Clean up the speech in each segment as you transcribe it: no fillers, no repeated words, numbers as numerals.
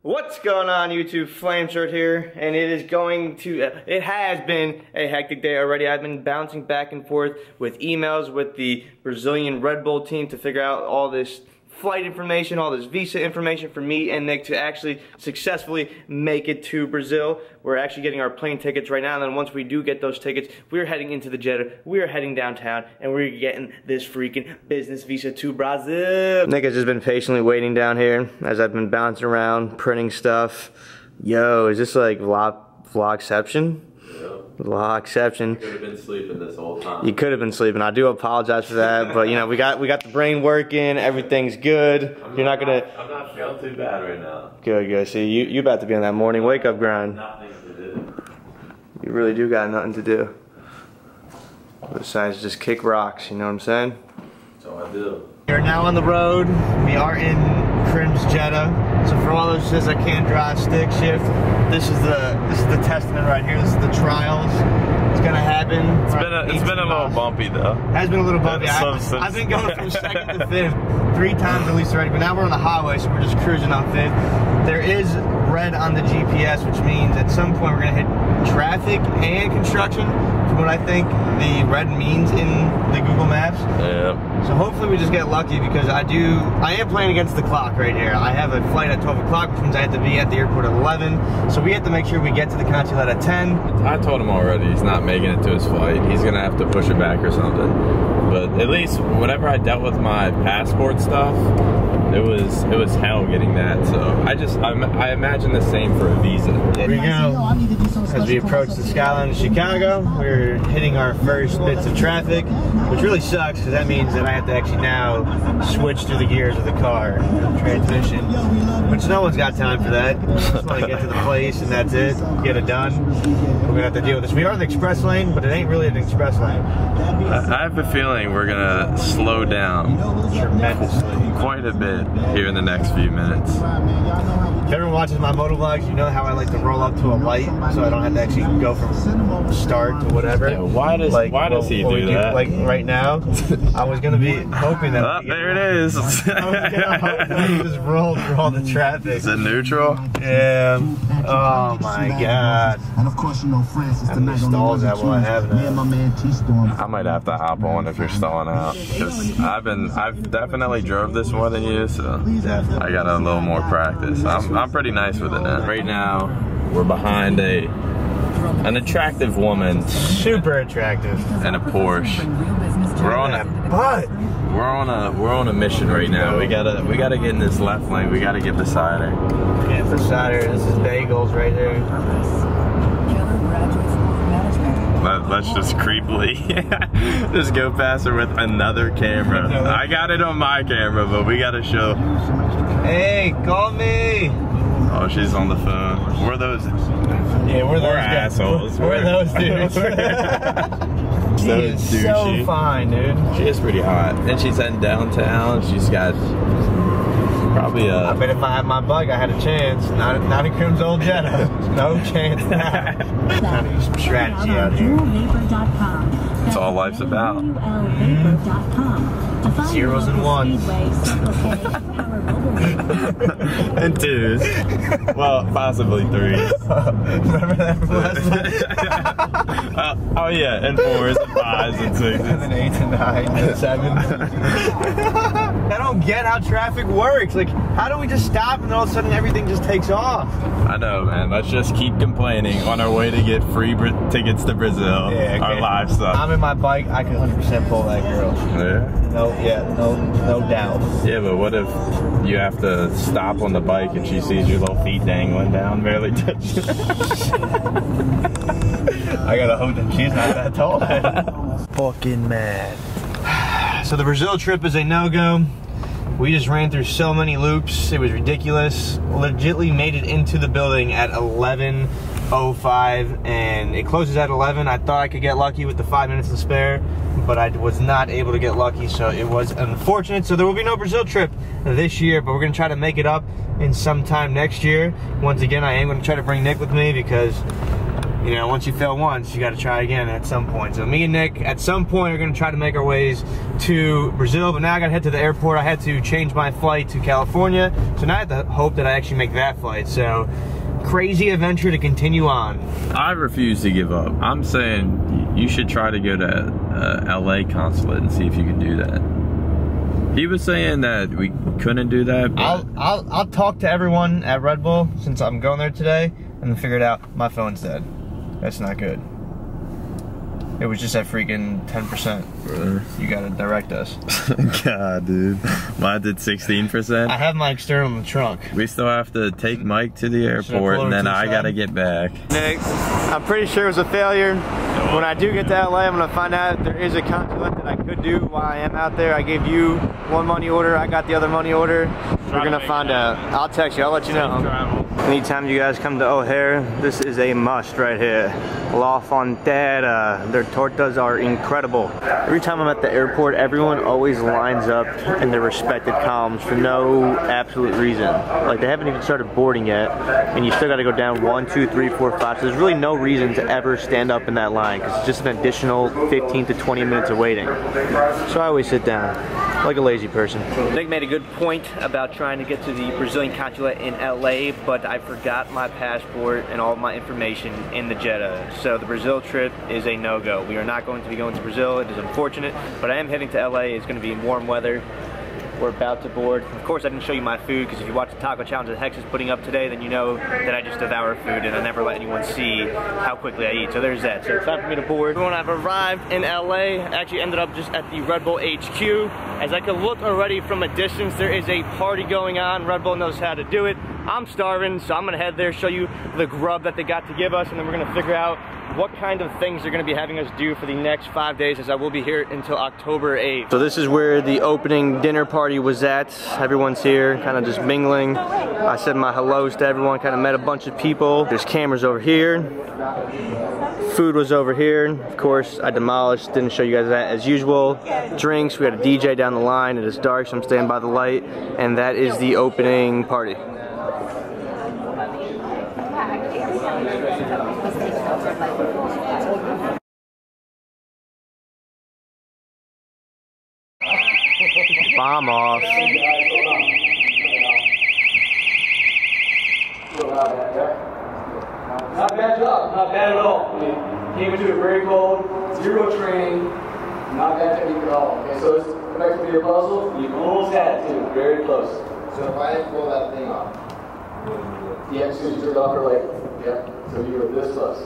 What's going on YouTube? Flamesword here, and it has been a hectic day already. I've been bouncing back and forth with emails with the Brazilian Red Bull team to figure out all this flight information, all this visa information for me and Nick to actually successfully make it to Brazil. We're actually getting our plane tickets right now, and then once we do get those tickets, we're heading into the Jeddah, we're heading downtown, and we're getting this freaking business visa to Brazil. Nick has just been patiently waiting down here as I've been bouncing around, printing stuff. Yo, is this like vlogception? Vlogception. You could have been sleeping this whole time. You could have been sleeping. I do apologize for that, but you know we got the brain working. Everyth's good. I'm not feeling too bad right now. Good. See, you about to be on that morning wake up grind. Nothing to do. You really do got nothing to do. Besides just kick rocks. You know what I'm saying? That's all I do. We are now on the road. We are in Crim's Jeddah. So for all those who says I can't drive stick shift, this is the testament right here. This is the trials. It's gonna happen. It's been a little bumpy though. Has been a little bumpy. I've been going from second to fifth 3 times at least already, but now we're on the highway, so we're just cruising on fifth. There is red on the GPS, which means at some point we're gonna hit traffic and construction, from what I think the red means in the Google Maps. Yeah. So hopefully we just get lucky, because I am playing against the clock right here. I have a flight at 12 o'clock, which means I have to be at the airport at 11. So we have to make sure we get to the consulate at 10. I told him already he's not making it to his flight. He's gonna have to push it back or something. But at least whenever I dealt with my passport stuff, it was hell getting that. So I imagine the same for a visa. Here we go. As we approach the skyline of Chicago, we're hitting our first bits of traffic, which really sucks because that means that I have to actually now switch through the gears of the car, transmission, which no one's got time for that. Just want to get to the place and that's it, get it done. We're gonna have to deal with this. We are in the express lane, but it ain't really an express lane. I have a feeling we're gonna slow down Tremendously. quite a bit here in the next few minutes. If everyone watches my motovlogs, you know how I like to roll up to a light, so I don't have to actually go from start to whatever. Yeah, why does he do that? Like right now, I was gonna be hoping that. Oh, there it is. I was gonna hope that we just roll through all the traffic. Is it neutral? Yeah. Oh my God. And of course, you know, France is the night on the stalls that will I have Me and my man T-Storm. I might have to hop on if you're stalling out, because I've definitely drove this more than you, so I got a little more practice. I'm pretty nice with it now. Right now, we're behind an attractive woman. Super attractive. And a Porsche. We're on a mission right now. We gotta get in this left lane. We gotta get beside her. Yeah, beside her. This is bagels right there. Let's just creepily just go past her with another camera. I got it on my camera, but we gotta show. Hey, call me. Oh, she's on the phone. We're those. Yeah, we're those assholes. We're those dudes. She's so fine, dude. She is pretty hot. And she's heading downtown. She's got probably a. I bet if I had my bug, I had a chance. Not in Crim's old Jeddah. No chance. Trying to use some strategy out here. That's all life's about. Zeros and ones. And 2s. Well, possibly 3s. Remember that from last month? Oh yeah, and 4s and 5s and 6s. And then 8s and 9s and 7s. I don't get how traffic works. Like, how do we just stop and then all of a sudden everything just takes off? I know, man. Let's just keep complaining on our way to get free tickets to Brazil. Yeah, okay. Our live stuff. I'm in my bike. I can 100% pull that girl. Yeah. No doubt. Yeah, but what if you have to stop on the bike and she sees your little feet dangling down, barely touching? I gotta hope that she's not that tall. Fucking mad. So the Brazil trip is a no-go. We just ran through so many loops. It was ridiculous. Legitly made it into the building at 11:05 and it closes at 11. I thought I could get lucky with the 5 minutes to spare, but I was not able to get lucky, so it was unfortunate. So there will be no Brazil trip this year, but we're gonna try to make it up in some time next year. Once again, I am gonna try to bring Nick with me because you know, once you fail once, you got to try again at some point. So me and Nick, at some point, are going to try to make our ways to Brazil, but now I got to head to the airport. I had to change my flight to California, so now I have to hope that I actually make that flight. So, crazy adventure to continue on. I refuse to give up. I'm saying you should try to go to LA consulate and see if you can do that. He was saying that we couldn't do that, but I'll talk to everyone at Red Bull since I'm going there today and figure it out. My phone's dead. That's not good. It was just at freaking 10%. Brother. You gotta direct us. God, dude. Mine did 16%. I have my external in the trunk. We still have to take Mike to the airport and then I gotta get back. Nick, I'm pretty sure it was a failure. When I do get to LA, I'm gonna find out if there is a consulate that I could do while I am out there. I gave you one money order, I got the other money order. We're gonna find out. I'll text you, I'll let you know. Anytime you guys come to O'Hare, this is a must right here. La Fontera, their tortas are incredible. Every time I'm at the airport, everyone always lines up in their respected columns for no absolute reason. Like they haven't even started boarding yet, and you still gotta go down 1, 2, 3, 4, 5. So there's really no reason to ever stand up in that line, because it's just an additional 15 to 20 minutes of waiting. So I always sit down, like a lazy person. Nick made a good point about trying to get to the Brazilian consulate in LA, but I forgot my passport and all of my information in the Jeddah. So the Brazil trip is a no-go. We are not going to be going to Brazil. It is unfortunate, but I am heading to LA. It's going to be in warm weather. We're about to board. Of course, I didn't show you my food, because if you watch the taco challenge that Hex is putting up today, then you know that I just devour food and I never let anyone see how quickly I eat. So there's that. So it's time for me to board. When I've arrived in LA, I actually ended up just at the Red Bull HQ. As I can look already from a distance, there is a party going on. Red Bull knows how to do it. I'm starving, so I'm gonna head there, show you the grub that they got to give us, and then we're gonna figure out what kind of things they're gonna be having us do for the next 5 days, as I will be here until October 8th. So this is where the opening dinner party was at. Everyone's here, kind of just mingling. I said my hellos to everyone, kind of met a bunch of people. There's cameras over here. Food was over here. Of course, I demolished, didn't show you guys that as usual. Drinks, we had a DJ down the line. It is dark, so I'm staying by the light. And that is the opening party. Bomb off. Not bad job, not bad at all. Came into it very cold, zero training, not bad technique at all. Okay, so it's connected to your puzzle, you almost had it too, very close. So if I pull that thing off, Yeah, so you took it off her leg. Yeah, so you were this close.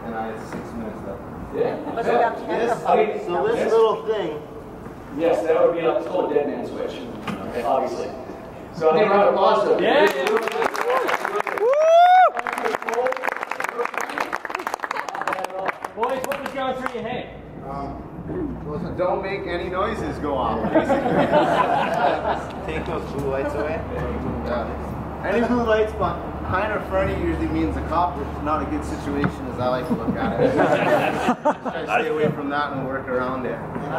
and I had 6 minutes left. Yeah. So this little thing, Yes, that would be it's called a dead man switch. Okay, obviously. So I think round of applause to Yeah. Boys, what was going through your head? don't make any noises go off. Take those blue lights away. Any blue lights behind or front of you usually means a cop. It's not a good situation, as I like to look at it. Just try to stay away from that and work around it. And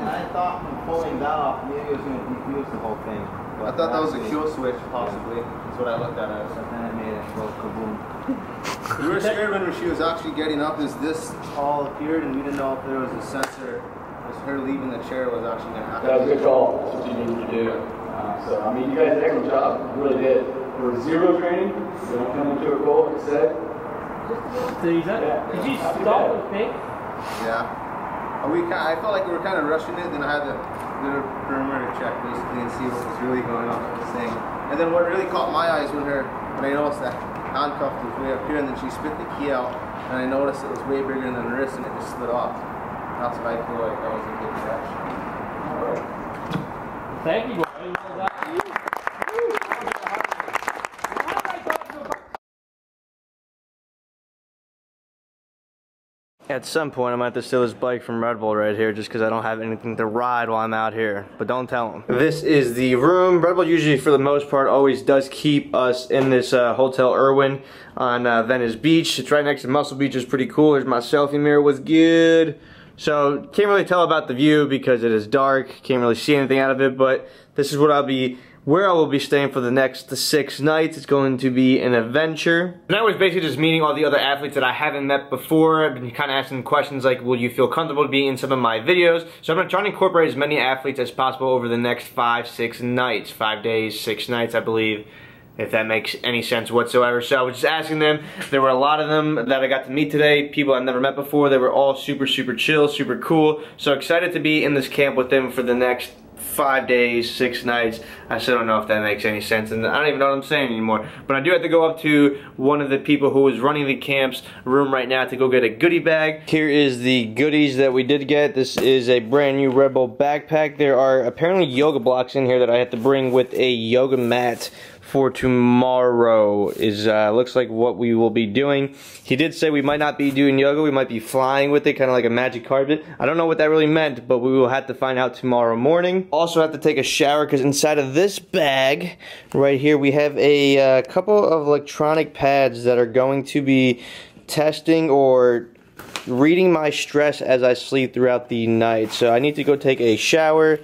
I thought from pulling that off, maybe it was going to defuse the whole thing. I thought that was a kill switch, possibly. That's what I looked at as. And then it made it go kaboom. We were scared when she was actually getting up, as this all appeared, and we didn't know if there was a sensor. As her leaving the chair was actually going to happen. That was a good call. That's what you needed to do. So, I mean, you guys did an excellent job. You really did. There was zero training. You don't come into a goal, like I said. Did you stop with pink? Yeah. I felt like we were kind of rushing it, then I had to do a perimeter check basically and see what was really going on with this thing. And then what really caught my eyes when I noticed that handcuff was way up here, and then she spit the key out, and I noticed it was way bigger than the wrist, and it just slid off. That's what I feel like that was a good catch. Thank you, boy. At some point, I might have to steal this bike from Red Bull right here just because I don't have anything to ride while I'm out here. But don't tell them. This is the room. Red Bull usually, for the most part, always does keep us in this Hotel Irwin on Venice Beach. It's right next to Muscle Beach. It's pretty cool. Here's my selfie mirror. Was good. So, can't really tell about the view because it is dark. Can't really see anything out of it. But this is what I'll be where I will be staying for the next 6 nights. It's going to be an adventure. And I was basically just meeting all the other athletes that I haven't met before. I've been kind of asking questions like, will you feel comfortable to be in some of my videos? So I'm going to try to incorporate as many athletes as possible over the next 5-6 nights. 5 days, 6 nights, I believe, if that makes any sense whatsoever. So I was just asking them. There were a lot of them that I got to meet today, people I've never met before. They were all super, super chill, super cool. So excited to be in this camp with them for the next 5 days, 6 nights. I still don't know if that makes any sense, and I don't even know what I'm saying anymore. But I do have to go up to one of the people who is running the camp's room right now to go get a goodie bag. Here is the goodies that we did get. This is a brand new Red Bull backpack. There are apparently yoga blocks in here that I have to bring with a yoga mat for tomorrow. Is looks like what we will be doing. He did say we might not be doing yoga, we might be flying with it, kind of like a magic carpet. I don't know what that really meant, but we will have to find out tomorrow morning. Also have to take a shower because inside of this bag right here we have a couple of electronic pads that are going to be testing or reading my stress as I sleep throughout the night. So I need to go take a shower,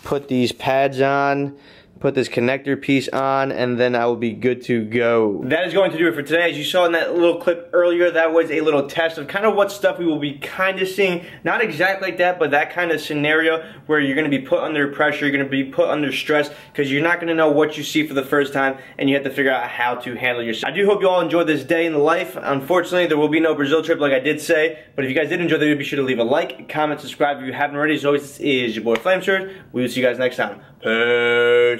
put these pads on, put this connector piece on, and then I will be good to go. That is going to do it for today. As you saw in that little clip earlier, that was a little test of kind of what stuff we will be kind of seeing. Not exactly like that, but that kind of scenario where you're going to be put under pressure, you're going to be put under stress, because you're not going to know what you see for the first time, and you have to figure out how to handle yourself. I do hope you all enjoyed this day in the life. Unfortunately, there will be no Brazil trip like I did say, but if you guys did enjoy the video, be sure to leave a like, comment, subscribe if you haven't already. As always, this is your boy Flamesword. We will see you guys next time. Peace.